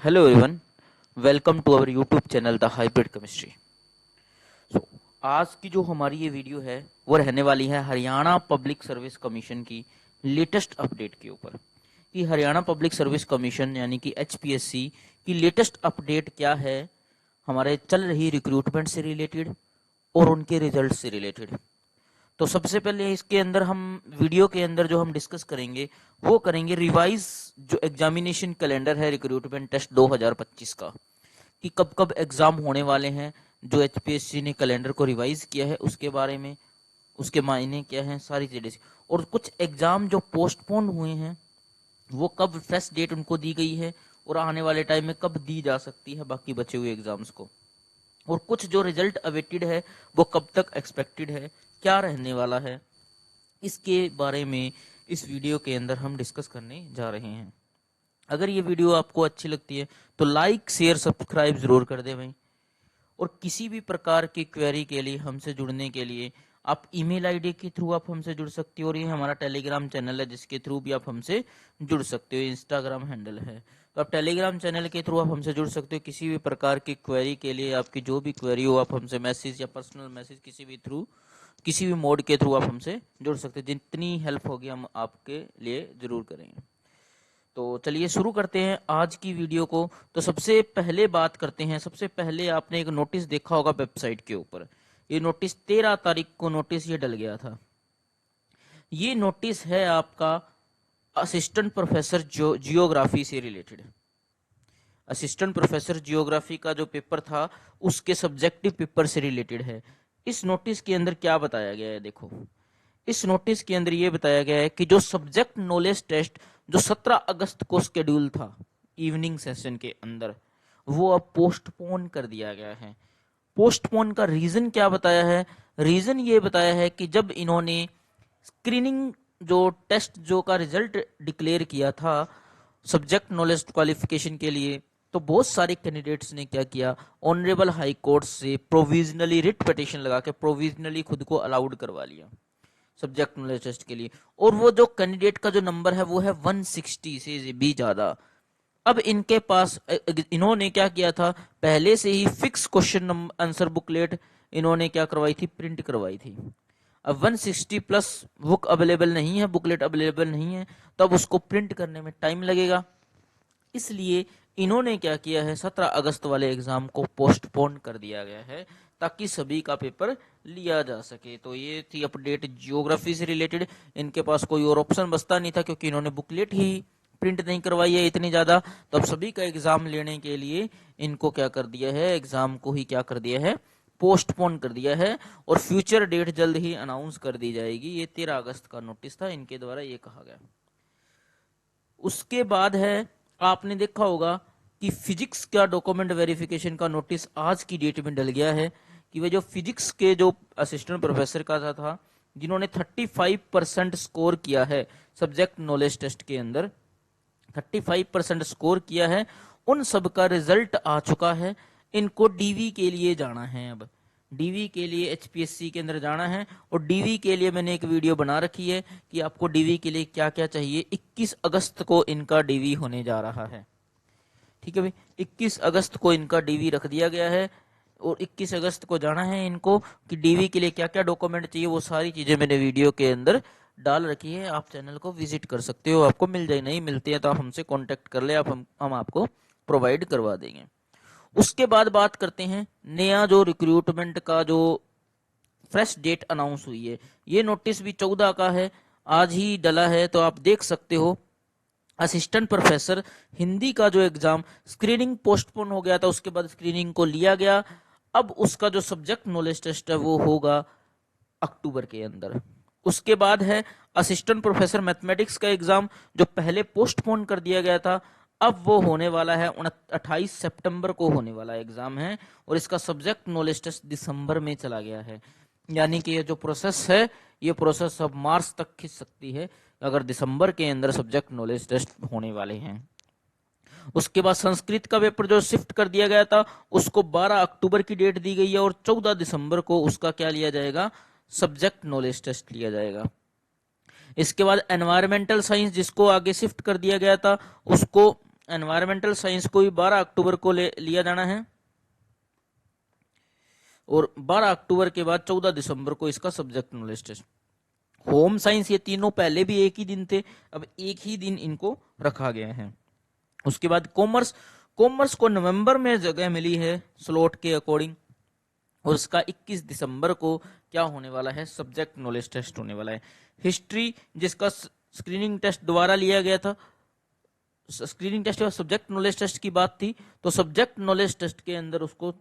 Hello everyone, welcome to our YouTube channel The Hybrid Chemistry. So, आज की जो हमारी ये वीडियो है वो रहने वाली है हरियाणा पब्लिक सर्विस कमीशन की लेटेस्ट अपडेट के ऊपर कि हरियाणा पब्लिक सर्विस कमीशन यानी कि HPSC की लेटेस्ट अपडेट क्या है हमारे चल रही रिक्रूटमेंट से रिलेटेड और उनके रिजल्ट से रिलेटेड। तो सबसे पहले इसके अंदर हम वीडियो के अंदर जो हम डिस्कस करेंगे वो करेंगे रिवाइज जो एग्जामिनेशन कैलेंडर है रिक्रूटमेंट टेस्ट 2025 का कि कब कब एग्जाम होने वाले हैं। जो HPSC ने कैलेंडर को रिवाइज किया है उसके बारे में, उसके मायने क्या हैं, सारी चीजें। और कुछ एग्जाम जो पोस्टपोन हुए हैं वो कब फ्रेश डेट उनको दी गई है और आने वाले टाइम में कब दी जा सकती है बाकी बचे हुए एग्जाम्स को। और कुछ जो रिजल्ट अवेटेड है वो कब तक एक्सपेक्टेड है, क्या रहने वाला है, इसके बारे में इस वीडियो के अंदर हम डिस्कस करने जा रहे हैं। अगर ये वीडियो आपको अच्छी लगती है तो लाइक शेयर सब्सक्राइब जरूर कर दे भाई। और किसी भी प्रकार की क्वेरी के लिए हमसे जुड़ने के लिए आप ईमेल आईडी के थ्रू आप हमसे जुड़ सकते हो और ये हमारा टेलीग्राम चैनल है जिसके थ्रू भी आप हमसे जुड़ सकते हो। इंस्टाग्राम हैंडल है तो आप टेलीग्राम चैनल के थ्रू आप हमसे जुड़ सकते हो। किसी भी प्रकार की क्वेरी के लिए आपकी जो भी क्वेरी हो आप हमसे मैसेज या पर्सनल मैसेज किसी भी थ्रू किसी भी मोड के थ्रू आप हमसे जुड़ सकते हैं। जितनी हेल्प होगी हम आपके लिए जरूर करेंगे। तो चलिए शुरू करते हैं आज की वीडियो को। तो सबसे पहले बात करते हैं, सबसे पहले आपने एक नोटिस देखा होगा वेबसाइट के ऊपर। ये नोटिस 13 तारीख को नोटिस ये डल गया था। ये नोटिस है आपका असिस्टेंट प्रोफेसर जियोग्राफी से रिलेटेड। असिस्टेंट प्रोफेसर जियोग्राफी का जो पेपर था उसके सब्जेक्टिव पेपर से रिलेटेड है। इस नोटिस के अंदर क्या बताया गया है देखो। इस नोटिस के अंदर यह बताया गया है कि जो सब्जेक्ट नॉलेज टेस्ट जो 17 अगस्त को शेड्यूल था इवनिंग सेशन के अंदर वो अब पोस्टपोन कर दिया गया है। पोस्टपोन का रीजन क्या बताया है? रीजन ये बताया है कि जब इन्होंने स्क्रीनिंग जो टेस्ट जो का रिजल्ट डिक्लेयर किया था सब्जेक्ट नॉलेज क्वालिफिकेशन के लिए तो बहुत सारे कैंडिडेट्स ने क्या किया, ऑनरेबल हाई कोर्ट से प्रोविजनली रिट पिटीशन लगा के प्रोविजनली खुद को अलाउड करवा लिया सब्जेक्ट नॉलेज टेस्ट के लिए। और वो जो कैंडिडेट का जो नंबर है वो है 160 से भी ज्यादा। अब इनके पास इन्होंने क्या किया था, पहले से ही फिक्स क्वेश्चन आंसर बुकलेट इन्होंने क्या करवाई थी, प्रिंट करवाई थी। अब 160 प्लस बुक अवेलेबल नहीं है, बुकलेट अवेलेबल नहीं है, तो अब उसको प्रिंट करने में टाइम लगेगा। इसलिए इन्होंने क्या किया है, 17 अगस्त वाले एग्जाम को पोस्टपोन कर दिया गया है ताकि सभी का पेपर लिया जा सके। तो ये थी अपडेट जियोग्राफी से रिलेटेड। इनके पास कोई और ऑप्शन बचता नहीं था क्योंकि इन्होंने बुकलेट ही प्रिंट नहीं करवाई है इतनी ज्यादा। तो अब सभी का एग्जाम लेने के लिए इनको क्या कर दिया है, एग्जाम को ही क्या कर दिया है, पोस्टपोन कर दिया है। और फ्यूचर डेट जल्द ही अनाउंस कर दी जाएगी। ये 13 अगस्त का नोटिस था इनके द्वारा ये कहा गया। उसके बाद है, आपने देखा होगा कि फिजिक्स का डॉक्यूमेंट वेरिफिकेशन का नोटिस आज की डेट में डल गया है कि वे जो फिजिक्स के जो असिस्टेंट प्रोफेसर का था जिन्होंने 35% स्कोर किया है सब्जेक्ट नॉलेज टेस्ट के अंदर, 35% स्कोर किया है, उन सब का रिजल्ट आ चुका है। इनको डीवी के लिए जाना है। अब डीवी के लिए HPSC के अंदर जाना है और डीवी के लिए मैंने एक वीडियो बना रखी है कि आपको डीवी के लिए क्या क्या चाहिए। 21 अगस्त को इनका डीवी होने जा रहा है। ठीक है भाई, 21 अगस्त को इनका डीवी रख दिया गया है और 21 अगस्त को जाना है इनको कि डीवी के लिए क्या क्या डॉक्यूमेंट चाहिए वो सारी चीजें मैंने वीडियो के अंदर डाल रखी है। आप चैनल को विजिट कर सकते हो, आपको मिल जाए, नहीं मिलती है तो आप हमसे कांटेक्ट कर ले, आप हम आपको प्रोवाइड करवा देंगे। उसके बाद बात करते हैं नया जो रिक्रूटमेंट का जो फ्रेश डेट अनाउंस हुई है। ये नोटिस भी 14 का है, आज ही डला है। तो आप देख सकते हो असिस्टेंट प्रोफेसर हिंदी का जो एग्जाम स्क्रीनिंग पोस्टपोन हो गया था उसके बाद स्क्रीनिंग को लिया गया। अब उसका जो सब्जेक्ट नॉलेज टेस्ट है वो होगा अक्टूबर के अंदर। उसके बाद है असिस्टेंट प्रोफेसर मैथमेटिक्स का एग्जाम जो पहले पोस्टपोन कर दिया गया था, अब वो होने वाला है 28 सितंबर को होने वाला एग्जाम है। और इसका सब्जेक्ट नॉलेज टेस्ट दिसंबर में चला गया है। यानी कि ये जो प्रोसेस है ये प्रोसेस अब मार्च तक खिंच सकती है अगर दिसंबर के अंदर सब्जेक्ट नॉलेज टेस्ट होने वाले हैं। उसके बाद संस्कृत का पेपर जो शिफ्ट कर दिया गया था उसको 12 अक्टूबर की डेट दी गई है और 14 दिसंबर को उसका क्या लिया जाएगा, सब्जेक्ट नॉलेज टेस्ट लिया जाएगा। इसके बाद एनवायरमेंटल साइंस जिसको आगे शिफ्ट कर दिया गया था उसको एनवायरमेंटल साइंस को भी 12 अक्टूबर को लिया जाना है और 12 अक्टूबर के बाद 14 दिसंबर को इसका subject knowledge test. Home science ये तीनों पहले भी एक ही दिन थे, अब एक ही दिन इनको रखा गया है। उसके बाद कॉमर्स, कॉमर्स को नवंबर में जगह मिली है स्लॉट के अकॉर्डिंग और उसका 21 दिसंबर को क्या होने वाला है, सब्जेक्ट नॉलेज टेस्ट होने वाला है। हिस्ट्री जिसका स्क्रीनिंग टेस्ट द्वारा लिया गया था, स्क्रीनिंग टेस्ट और सब्जेक्ट नॉलेज टेस्ट की बात थी, तो सब्जेक्ट नॉलेज टेस्ट के अंदर उसको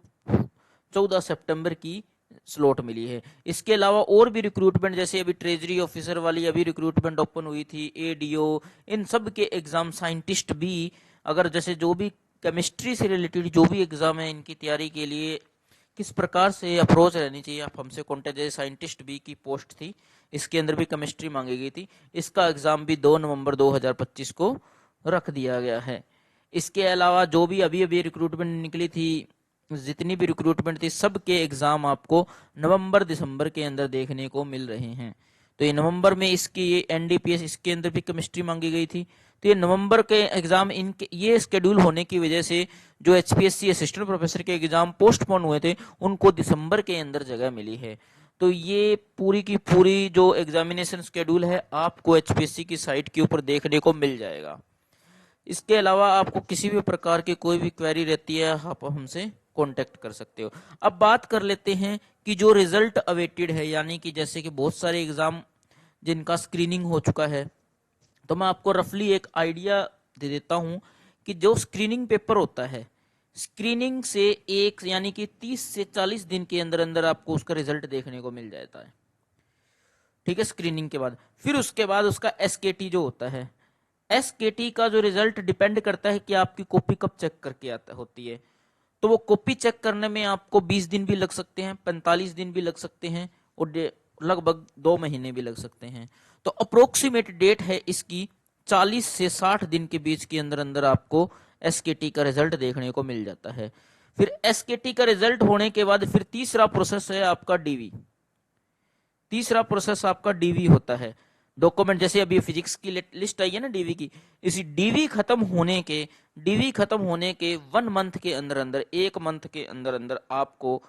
14 सितंबर की स्लॉट मिली है। इसके अलावा और भी रिक्रूटमेंट, जैसे अभी ट्रेजरी ऑफिसर वाली अभी रिक्रूटमेंट ओपन हुई थी, एडीओ, इन सब के एग्जाम, साइंटिस्ट भी, अगर जैसे जो भी केमिस्ट्री से रिलेटेड जो भी एग्जाम है इनकी तैयारी के लिए किस प्रकार से अप्रोच रहनी चाहिए, आप हमसे कॉन्टेक्ट। जैसे साइंटिस्ट बी की पोस्ट थी, इसके अंदर भी केमिस्ट्री मांगी गई थी, इसका एग्जाम भी 2 नवंबर 2025 को रख दिया गया है। इसके अलावा जो भी अभी अभी रिक्रूटमेंट निकली थी, जितनी भी रिक्रूटमेंट थी, सबके एग्जाम आपको नवंबर दिसंबर के अंदर देखने को मिल रहे हैं। तो ये नवंबर में इसकी ये एनडीपीएस, इसके अंदर भी केमिस्ट्री मांगी गई थी, तो ये नवंबर के एग्जाम इनके ये स्केड्यूल होने की वजह से जो एचपीएससी असिस्टेंट प्रोफेसर के एग्जाम पोस्टपोन हुए थे उनको दिसंबर के अंदर जगह मिली है। तो ये पूरी की पूरी जो एग्जामिनेशन स्केड्यूल है आपको एचपीएससी की साइट के ऊपर देखने को मिल जाएगा। इसके अलावा आपको किसी भी प्रकार की कोई भी क्वेरी रहती है आप हमसे कांटेक्ट कर सकते हो। अब बात कर लेते हैं कि जो रिजल्ट अवेटेड है, यानी कि जैसे कि बहुत सारे एग्जाम जिनका स्क्रीनिंग हो चुका है, तो मैं आपको रफली एक आइडिया दे देता हूं कि जो स्क्रीनिंग पेपर होता है, स्क्रीनिंग से एक यानी कि 30 से 40 दिन के अंदर अंदर आपको उसका रिजल्ट देखने को मिल जाता है। ठीक है, स्क्रीनिंग के बाद फिर उसके बाद उसका एसकेटी जो होता है, एसकेटी का जो रिजल्ट डिपेंड करता है कि आपकी कॉपी कब चेक करके आता होती है। तो वो कॉपी चेक करने में आपको 20 दिन भी लग सकते हैं, 45 दिन भी लग सकते हैं और लगभग 2 महीने भी लग सकते हैं। तो अप्रोक्सीमेट डेट है इसकी 40 से 60 दिन के बीच के अंदर अंदर आपको एसकेटी का रिजल्ट देखने को मिल जाता है। फिर एसकेटी का रिजल्ट होने के बाद फिर तीसरा प्रोसेस है आपका डीवी। तीसरा प्रोसेस आपका डीवी होता है, डॉक्यूमेंट, जैसे अभी फिजिक्स की लिस्ट आई है ना डीवी की, इसी डीवी खत्म होने के 1 मंथ के अंदर अंदर, 1 मंथ के अंदर अंदर आपको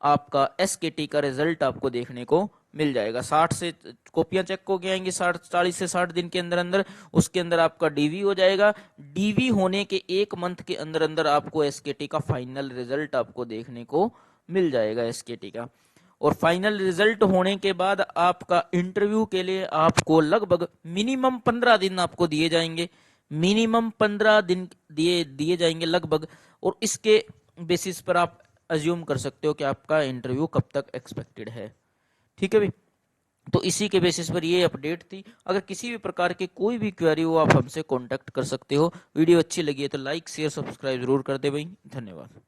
आपका एसकेटी का रिजल्ट आपको देखने को मिल जाएगा। 60 से कॉपियां चेक हो जाएंगी 40 से 60 दिन के अंदर अंदर, उसके अंदर आपका डीवी हो जाएगा। डीवी होने के 1 मंथ के अंदर अंदर आपको एसकेटी का फाइनल रिजल्ट आपको देखने को मिल जाएगा एसकेटी का। और फाइनल रिजल्ट होने के बाद आपका इंटरव्यू के लिए आपको लगभग मिनिमम 15 दिन आपको दिए जाएंगे, मिनिमम 15 दिन दिए जाएंगे लगभग, और इसके बेसिस पर आप अज्यूम कर सकते हो कि आपका इंटरव्यू कब तक एक्सपेक्टेड है। ठीक है भाई, तो इसी के बेसिस पर ये अपडेट थी। अगर किसी भी प्रकार की कोई भी क्वेरी हो आप हमसे कांटेक्ट कर सकते हो। वीडियो अच्छी लगी है तो लाइक शेयर सब्सक्राइब जरूर कर दे भाई। धन्यवाद।